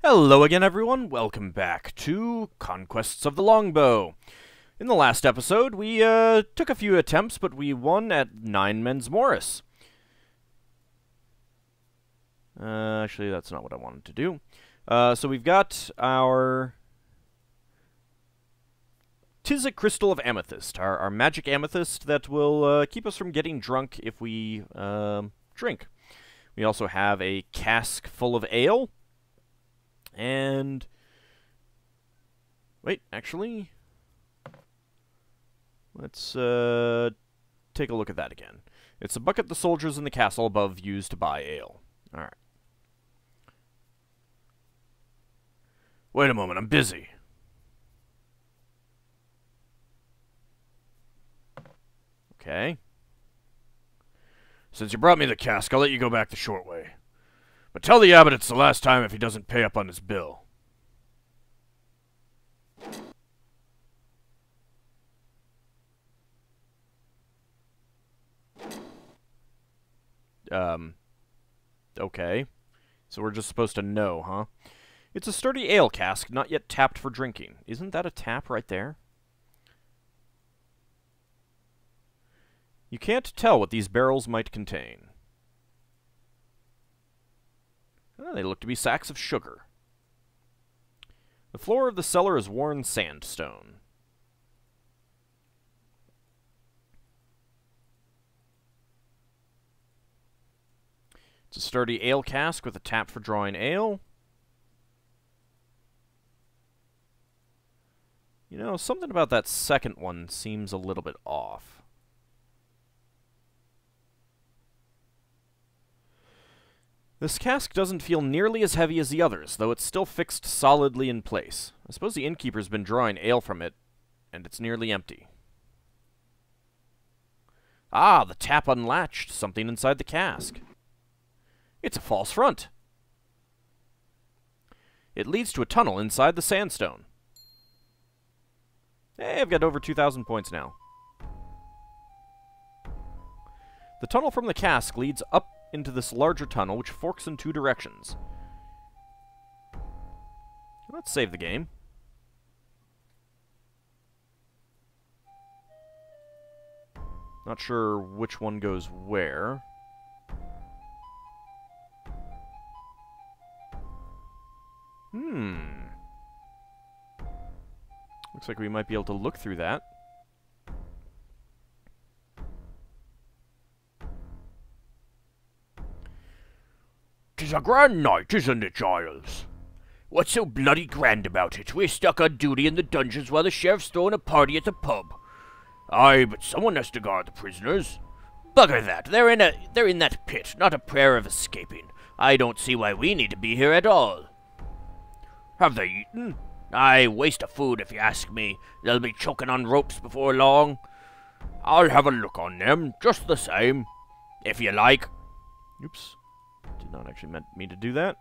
Hello again, everyone. Welcome back to Conquests of the Longbow. In the last episode, we took a few attempts, but we won at 9 Men's Morris. Actually, that's not what I wanted to do. So we've got our Tizic Crystal of Amethyst, our magic amethyst that will keep us from getting drunk if we drink. We also have a cask full of ale. And wait, actually, let's take a look at that again. It's a bucket the soldiers in the castle above use to buy ale. All right. Wait a moment, I'm busy. Okay. Since you brought me the cask, I'll let you go back the short way. But tell the abbot it's the last time if he doesn't pay up on his bill. Okay. So we're just supposed to know, huh? It's a sturdy ale cask, not yet tapped for drinking. Isn't that a tap right there? You can't tell what these barrels might contain. Oh, they look to be sacks of sugar. The floor of the cellar is worn sandstone. It's a sturdy ale cask with a tap for drawing ale. You know, something about that second one seems a little bit off. This cask doesn't feel nearly as heavy as the others, though it's still fixed solidly in place. I suppose the innkeeper's been drawing ale from it, and it's nearly empty. Ah, the tap unlatched something inside the cask. It's a false front. It leads to a tunnel inside the sandstone. Hey, I've got over 2,000 points now. The tunnel from the cask leads up into this larger tunnel, which forks in two directions. Let's save the game. Not sure which one goes where. Looks like we might be able to look through that. 'Tis a grand night, isn't it, Giles? What's so bloody grand about it? We're stuck on duty in the dungeons while the sheriff's throwing a party at the pub. Aye, but someone has to guard the prisoners. Bugger that. They're in that pit, not a prayer of escaping. I don't see why we need to be here at all. Have they eaten? Aye, waste of food if you ask me. They'll be choking on ropes before long. I'll have a look on them, just the same, if you like. Oops. Did not actually mean to do that.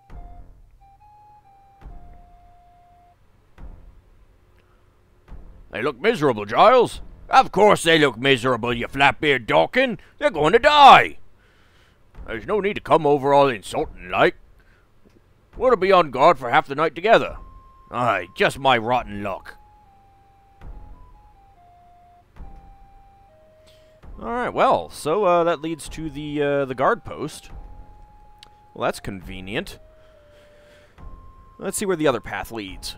They look miserable, Giles. Of course they look miserable, you flat-beard Dawkin. They're going to die. There's no need to come over all insulting like. We're to be on guard for half the night together. Aye, just my rotten luck. Alright, well, so that leads to the guard post. Well, that's convenient. Let's see where the other path leads.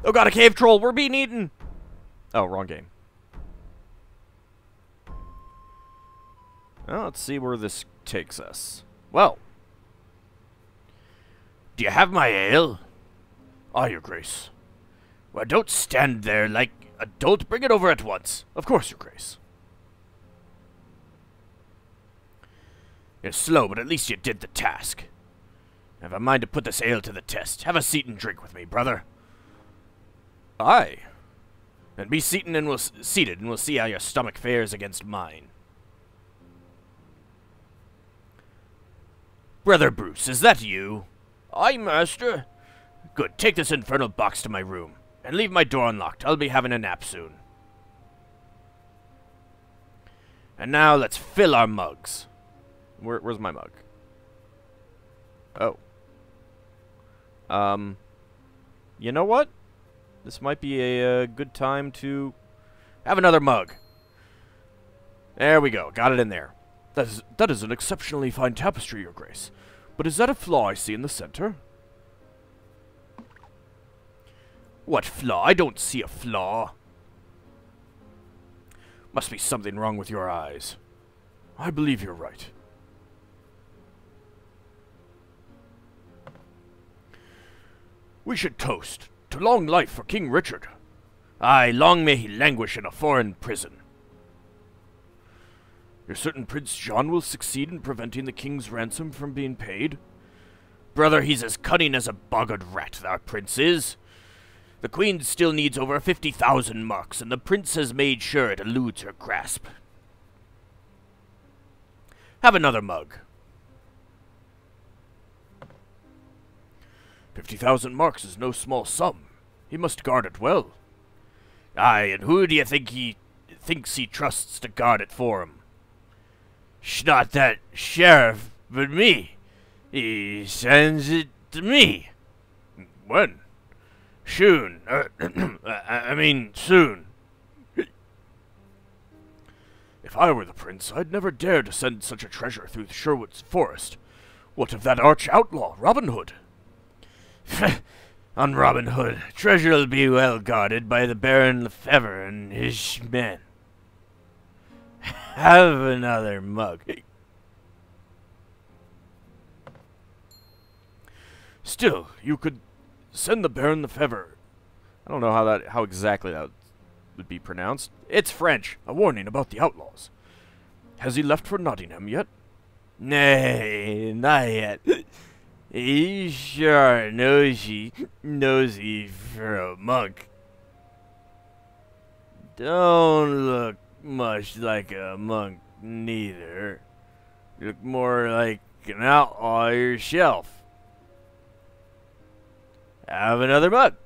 Oh god, a cave troll! We're being eaten! Oh, wrong game. Well, let's see where this takes us. Well. Do you have my ale? Ah, your grace. Well, don't stand there like a dolt. Bring it over at once. Of course, your grace. You're slow, but at least you did the task. I've a mind to put this ale to the test. Have a seat and drink with me, brother. Aye. Then be seated and we'll see how your stomach fares against mine. Brother Bruce, is that you? Aye, master. Good, take this infernal box to my room, and leave my door unlocked. I'll be having a nap soon. And now let's fill our mugs. Where's my mug? Oh. You know what? This might be a good time to have another mug. There we go. Got it in there. That is an exceptionally fine tapestry, Your Grace. But is that a flaw I see in the center? What flaw? I don't see a flaw. Must be something wrong with your eyes. I believe you're right. We should toast to long life for King Richard. Aye, long may he languish in a foreign prison. You're certain Prince John will succeed in preventing the king's ransom from being paid? Brother, he's as cunning as a boggart rat, our prince is. The queen still needs over 50,000 marks, and the prince has made sure it eludes her grasp. Have another mug. 50,000 marks is no small sum. He must guard it well. Aye, and who do you think he thinks he trusts to guard it for him? Not that sheriff, but me. He sends it to me. When? Soon. I mean, soon. If I were the prince, I'd never dare to send such a treasure through Sherwood's forest. What of that arch outlaw, Robin Hood? On Robin Hood, treasure'll be well guarded by the Baron Lefevre and his men. Have another mug. Still, you could send the Baron Lefevre. I don't know how exactly that would be pronounced. It's French. A warning about the outlaws. Has he left for Nottingham yet? Nay, not yet. He sure nosy for a monk. Don't look much like a monk, neither. You look more like an outlaw yourself. Have another mug.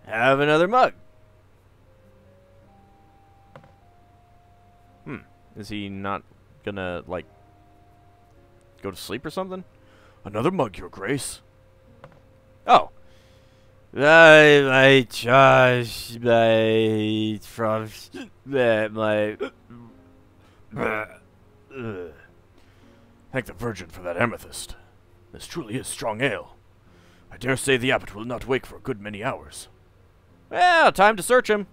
Have another mug. Is he not gonna, like, go to sleep or something? Another mug, Your Grace. Oh. I trust my Thank the Virgin for that amethyst. This truly is strong ale. I dare say the abbot will not wake for a good many hours. Well, time to search him.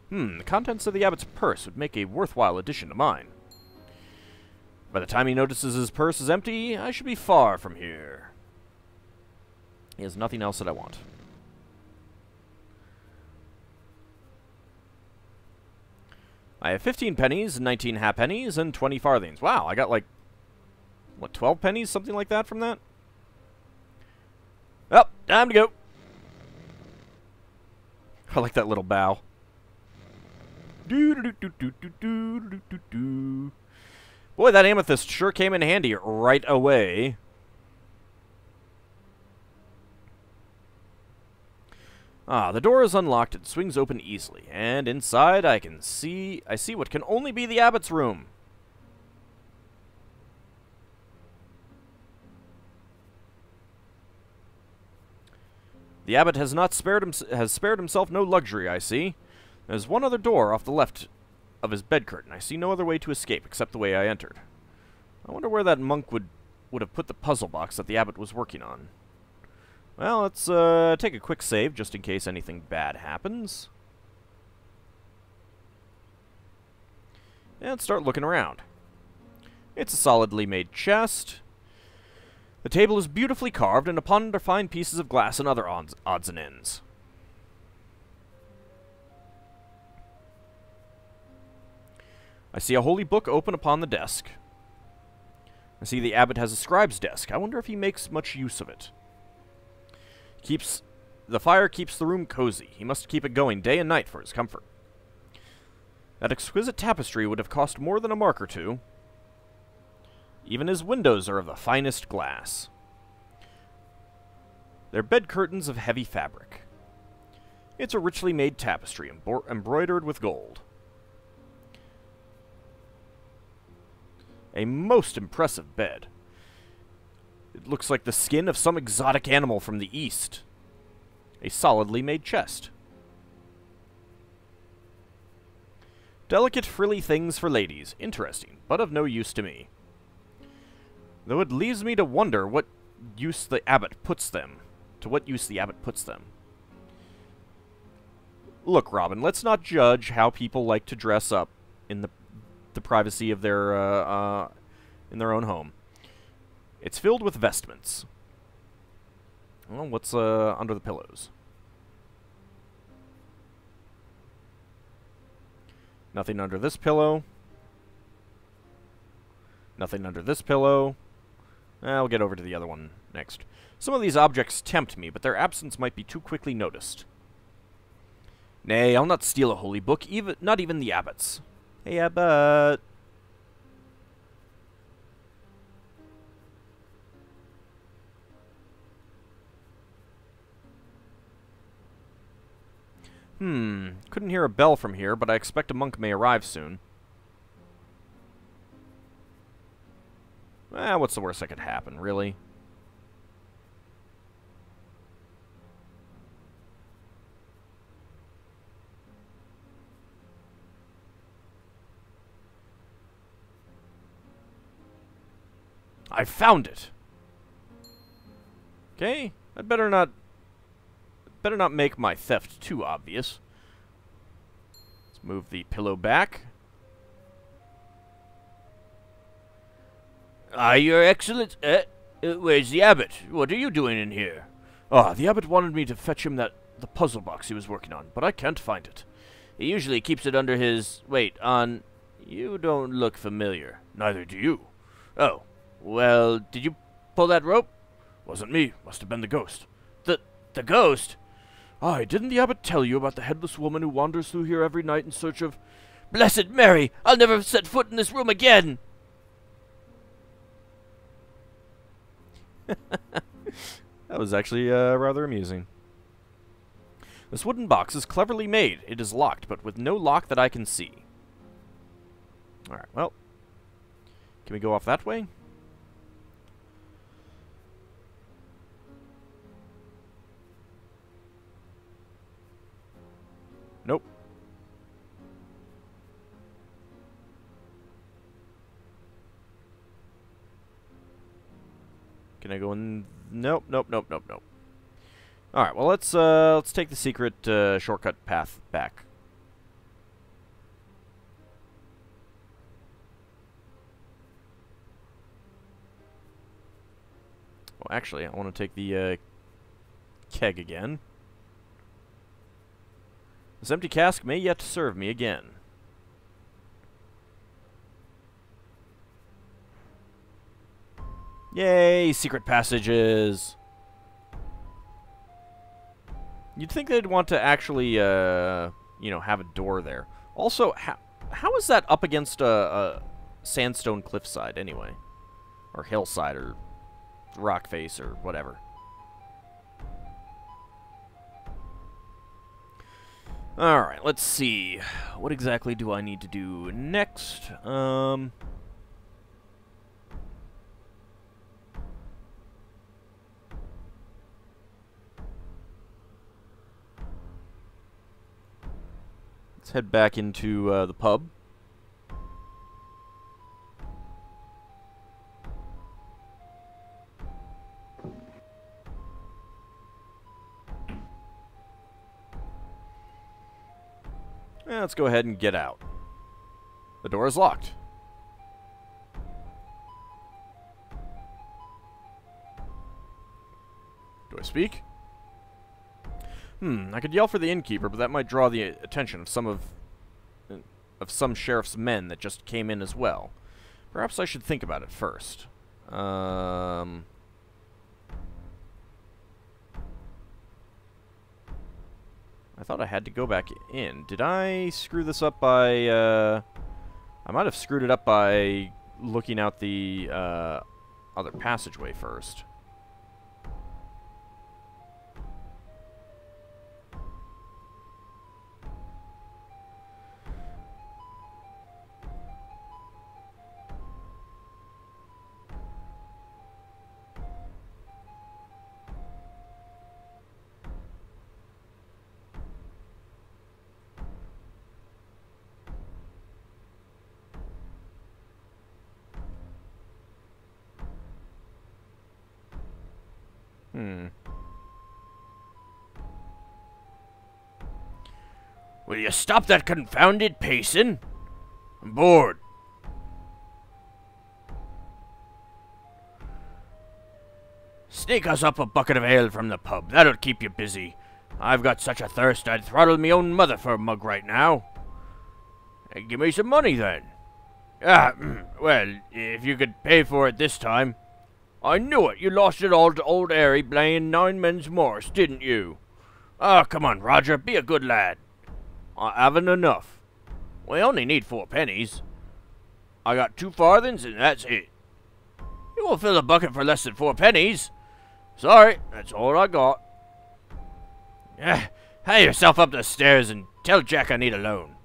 The contents of the abbot's purse would make a worthwhile addition to mine. By the time he notices his purse is empty, I should be far from here. He has nothing else that I want. I have 15 pennies, 19 halfpennies, and 20 farthings. Wow, I got like, what, 12 pennies? Something like that from that? Oh, time to go. I like that little bow. Boy, that amethyst sure came in handy right away. Ah, the door is unlocked and swings open easily, and inside I see what can only be the abbot's room. The abbot has spared himself no luxury, I see. There's one other door off the left of his bed curtain. I see no other way to escape except the way I entered. I wonder where that monk would have put the puzzle box that the abbot was working on. Well, let's take a quick save just in case anything bad happens. And start looking around. It's a solidly made chest. The table is beautifully carved, and upon it are fine pieces of glass and other odds and ends. I see a holy book open upon the desk. I see the abbot has a scribe's desk. I wonder if he makes much use of it. The fire keeps the room cozy. He must keep it going day and night for his comfort. That exquisite tapestry would have cost more than a mark or two. Even his windows are of the finest glass. Their bed curtains of heavy fabric. It's a richly made tapestry embroidered with gold. A most impressive bed. It looks like the skin of some exotic animal from the east. A solidly made chest. Delicate frilly things for ladies. Interesting, but of no use to me. Though it leaves me to wonder what use the abbot puts them. To what use the abbot puts them. Look, Robin, let's not judge how people like to dress up in the privacy of their in their own home. It's filled with vestments. Well, what's under the pillows? Nothing under this pillow. Nothing under this pillow. We'll get over to the other one next. Some of these objects tempt me, but their absence might be too quickly noticed. Nay, I'll not steal a holy book, not even the abbot's. Hey, abbot. Couldn't hear a bell from here, but I expect a monk may arrive soon. What's the worst that could happen, really? I found it! Okay, I'd better not make my theft too obvious. Let's move the pillow back. Your Excellence, where's the abbot? What are you doing in here? The abbot wanted me to fetch him the puzzle box he was working on, but I can't find it. He usually keeps it under his... Wait, you don't look familiar. Neither do you. Oh, well, did you pull that rope? Wasn't me. Must have been the ghost. The ghost? Aye, didn't the abbot tell you about the headless woman who wanders through here every night in search of... Blessed Mary! I'll never set foot in this room again! That was actually rather amusing. This wooden box is cleverly made. It is locked, but with no lock that I can see. Alright, well. Can we go off that way? Nope. Can I go in? Nope, nope, nope, nope, nope. Alright, well, let's take the secret shortcut path back. Well, actually, I want to take the keg again. This empty cask may yet serve me again. Yay, secret passages! You'd think they'd want to actually, you know, have a door there. Also, how is that up against a sandstone cliffside, anyway? Or hillside, or rock face, or whatever. Alright, let's see. What exactly do I need to do next? Let's head back into the pub. Let's go ahead and get out. The door is locked. Do I speak? I could yell for the innkeeper, but that might draw the attention of some sheriff's men that just came in as well. Perhaps I should think about it first. I I thought I had to go back in. Did I screw this up by, I might have screwed it up by looking out the, other passageway first. Will you stop that confounded pacing? I'm bored. Sneak us up a bucket of ale from the pub. That'll keep you busy. I've got such a thirst I'd throttle me own mother for a mug right now. Hey, give me some money then. Well, if you could pay for it this time. I knew it. You lost it all to old Harry playing Nine Men's Morse, didn't you? Oh, come on, Roger. Be a good lad. I haven't enough. We only need 4 pennies. I got 2 farthings and that's it. You won't fill a bucket for less than 4 pennies. Sorry, that's all I got. Hurry yourself up the stairs and tell Jack I need a loan.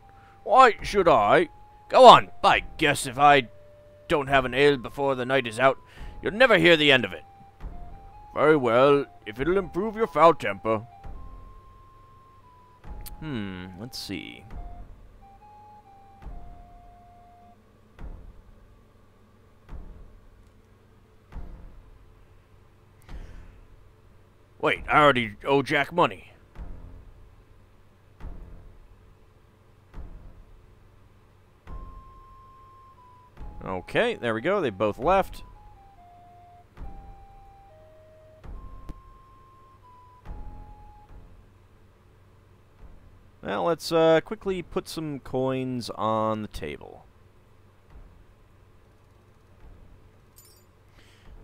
Why should I? Go on, by guess if I don't have an ale before the night is out, you'll never hear the end of it. Very well, if it'll improve your foul temper. Let's see. Wait, I already owe Jack money. Okay, there we go. They both left. Well, let's quickly put some coins on the table.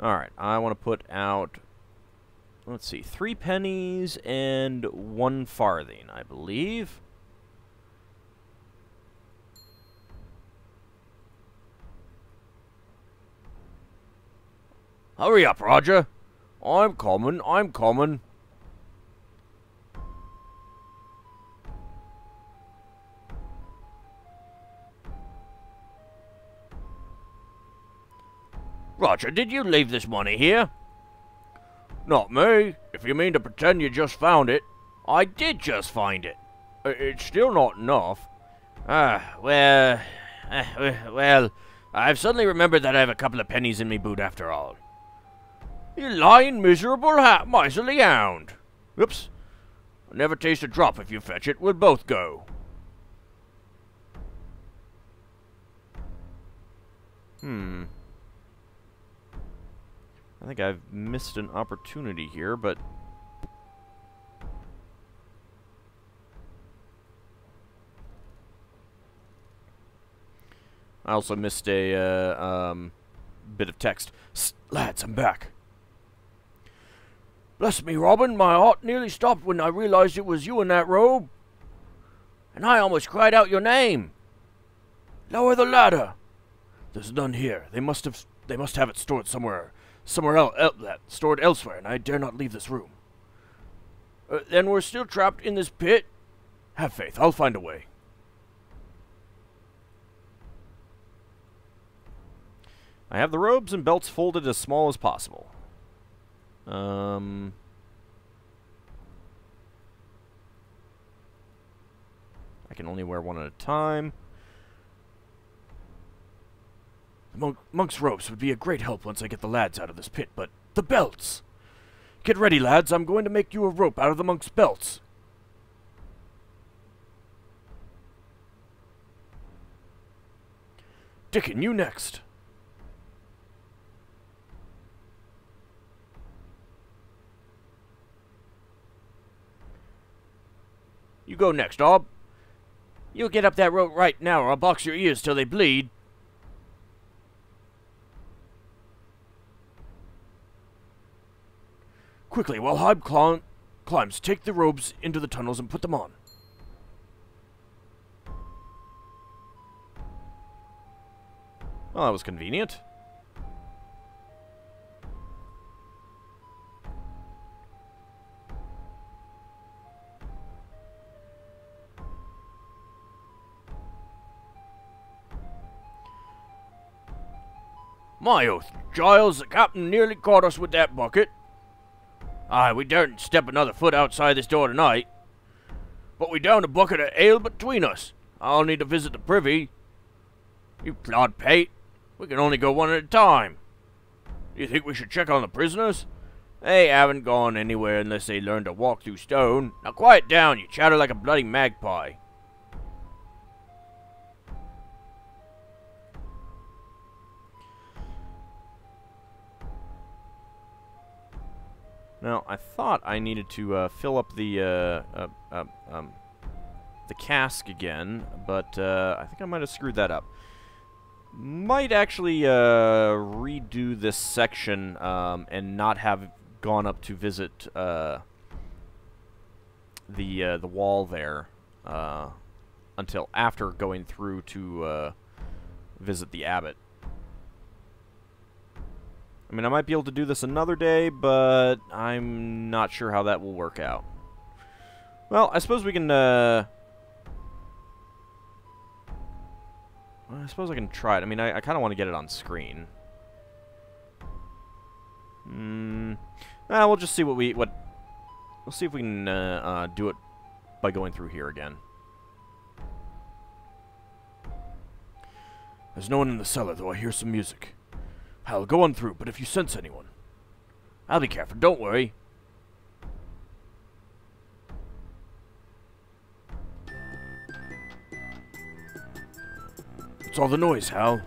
Alright, I want to put out, let's see, 3 pennies and 1 farthing, I believe. Hurry up, Roger. I'm coming. Roger, did you leave this money here? Not me. If you mean to pretend you just found it. I did just find it. It's still not enough. Well, I've suddenly remembered that I have a couple of pennies in me boot after all. You lying, miserable, miserly hound. Oops. I'll never taste a drop if you fetch it. We'll both go. I think I've missed an opportunity here, but... I also missed a bit of text. Lads, I'm back. Bless me, Robin, my heart nearly stopped when I realized it was you in that robe. And I almost cried out your name. Lower the ladder. There's none here. They must have it stored somewhere stored elsewhere, and I dare not leave this room. Then we're still trapped in this pit? Have faith, I'll find a way. I have the robes and belts folded as small as possible. I can only wear one at a time. The monk's robes would be a great help once I get the lads out of this pit, but the belts! Get ready, lads. I'm going to make you a rope out of the monk's belts. Dickon, you next. You go next, Ob. You get up that rope right now, or I'll box your ears till they bleed. Quickly, while Hyde climbs, take the robes into the tunnels and put them on. Well, that was convenient. My oath, Giles, the captain nearly caught us with that bucket. Aye, we daren't step another foot outside this door tonight. But we downed a bucket of ale between us. I'll need to visit the privy. You plod pate. We can only go one at a time. Do you think we should check on the prisoners? They haven't gone anywhere unless they learn to walk through stone. Now quiet down, you chatter like a bloody magpie. Now, I thought I needed to fill up the cask again, but I think I might have screwed that up. Might actually redo this section and not have gone up to visit the wall there until after going through to visit the abbot. I mean, I might be able to do this another day, but I'm not sure how that will work out. Well, I suppose we can, I suppose I can try it. I mean, I kind of want to get it on screen. We'll just see we'll see if we can, do it by going through here again. There's no one in the cellar, though I hear some music. Hal, go on through, but if you sense anyone... I'll be careful, don't worry. What's all the noise, Hal?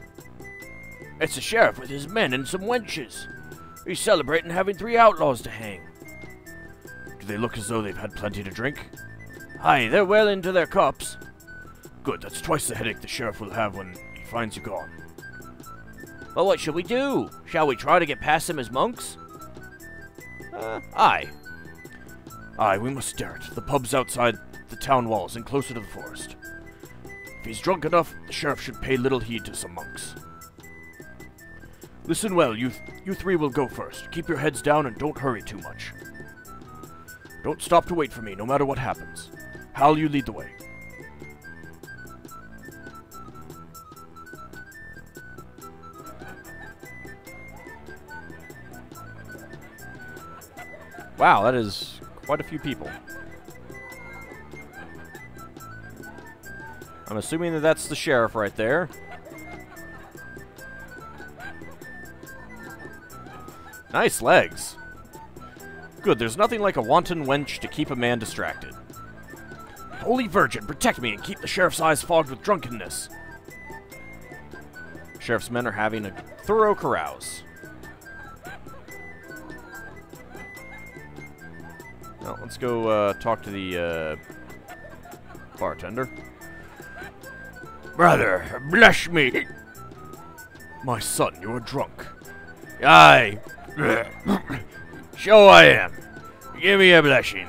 It's the sheriff with his men and some wenches. He's celebrating having 3 outlaws to hang. Do they look as though they've had plenty to drink? Aye, they're well into their cups. Good, that's twice the headache the sheriff will have when he finds you gone. Well, what should we do? Shall we try to get past them as monks? Aye. Aye, we must dare it. The pub's outside the town walls and closer to the forest. If he's drunk enough, the sheriff should pay little heed to some monks. Listen well, you 3 will go first. Keep your heads down and don't hurry too much. Don't stop to wait for me, no matter what happens. Hal, you lead the way. Wow, that is quite a few people. I'm assuming that that's the sheriff right there. Nice legs. Good, there's nothing like a wanton wench to keep a man distracted. Holy Virgin, protect me and keep the sheriff's eyes fogged with drunkenness. Sheriff's men are having a thorough carouse. Well, let's go talk to the bartender. Brother, bless me. My son, you are drunk. Aye. So I am. Give me a blessing.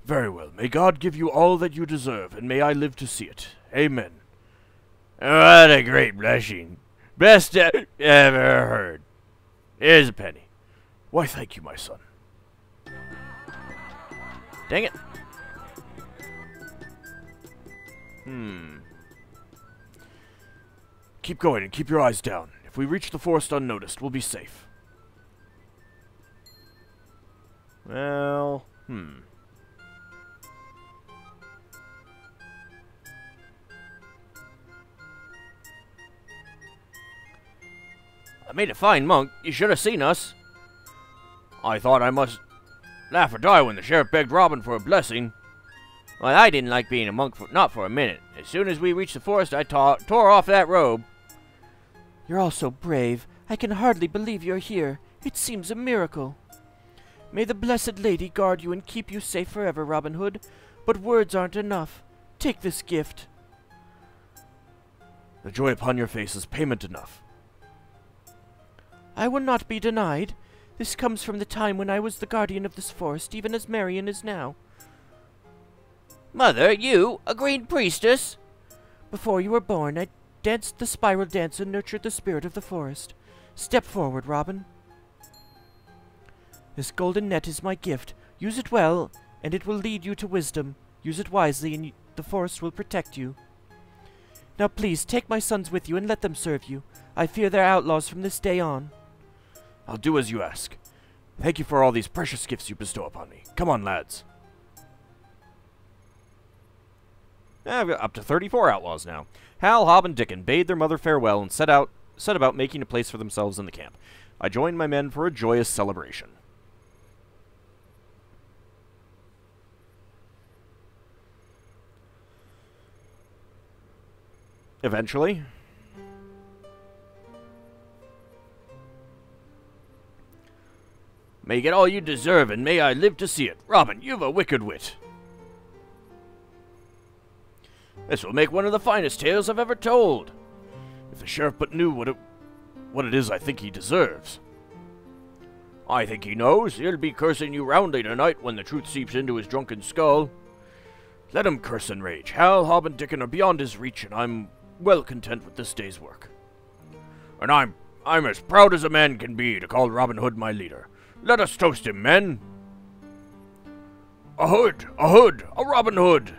Very well. May God give you all that you deserve, and may I live to see it. Amen. What a great blessing. Best I ever heard. Here's a penny. Why, thank you, my son. Dang it. Keep going and keep your eyes down. If we reach the forest unnoticed, we'll be safe. Well, I made a fine monk. You should have seen us. I thought I must laugh or die when the sheriff begged Robin for a blessing. Well, I didn't like being a monk, not for a minute. As soon as we reached the forest, I tore off that robe. You're all so brave. I can hardly believe you're here. It seems a miracle. May the Blessed Lady guard you and keep you safe forever, Robin Hood. But words aren't enough. Take this gift. The joy upon your face is payment enough. I will not be denied. This comes from the time when I was the guardian of this forest, even as Marion is now. Mother, you, a green priestess? Before you were born, I danced the spiral dance and nurtured the spirit of the forest. Step forward, Robin. This golden net is my gift. Use it well, and it will lead you to wisdom. Use it wisely, and the forest will protect you. Now please, take my sons with you and let them serve you. I fear they're outlaws from this day on. I'll do as you ask. Thank you for all these precious gifts you bestow upon me. Come on, lads. I've got up to 34 outlaws now. Hal, Hob, and Dickon bade their mother farewell and set about making a place for themselves in the camp. I joined my men for a joyous celebration. Eventually, may you get all you deserve, and may I live to see it. Robin, you've a wicked wit. This will make one of the finest tales I've ever told. If the sheriff but knew what it is I think he deserves. I think he knows. He'll be cursing you roundly tonight when the truth seeps into his drunken skull. Let him curse and rage. Hal, Hob, and Dickon are beyond his reach, and I'm well content with this day's work. And I'm as proud as a man can be to call Robin Hood my leader. Let us toast him, men. A Hood, a Robin Hood.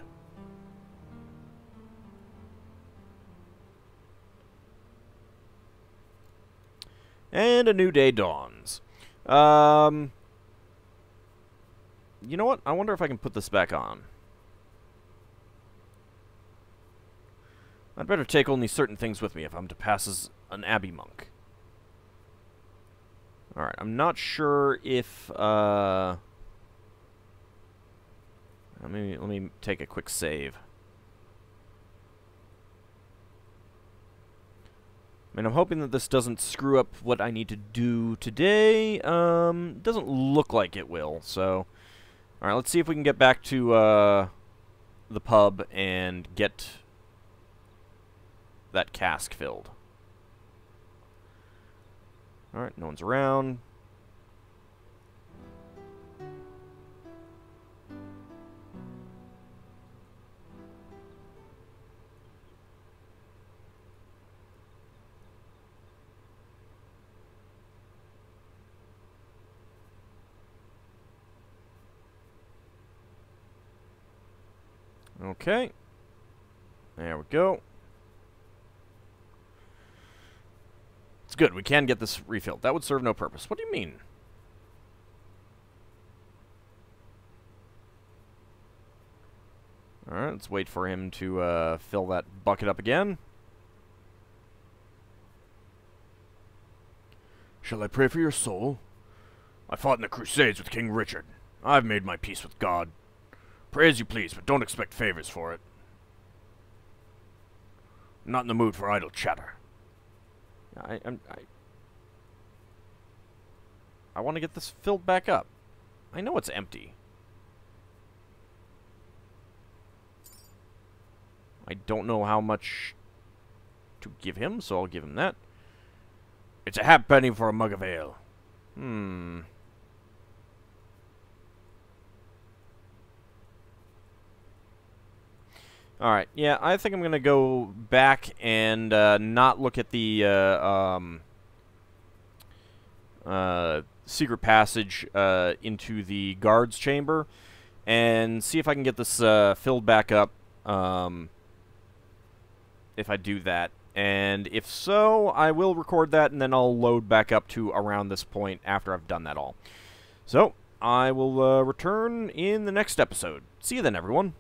And a new day dawns. You know what? I wonder if I can put this back on. I'd better take only certain things with me if I'm to pass as an abbey monk. Alright, I'm not sure if, let me take a quick save. I mean, I'm hoping that this doesn't screw up what I need to do today. Doesn't look like it will, so... Alright, let's see if we can get back to, the pub and get that cask filled. Alright, no one's around. Okay. There we go. It's good. We can get this refilled. That would serve no purpose. What do you mean? Alright, let's wait for him to fill that bucket up again. Shall I pray for your soul? I fought in the Crusades with King Richard. I've made my peace with God. Pray as you please, but don't expect favors for it. I'm not in the mood for idle chatter. I want to get this filled back up. I know it's empty. I don't know how much to give him, so I'll give him that. It's a halfpenny for a mug of ale. Alright, yeah, I think I'm going to go back and not look at the secret passage into the guard's chamber and see if I can get this filled back up if I do that. And if so, I will record that and then I'll load back up to around this point after I've done that all. So, I will return in the next episode. See you then, everyone.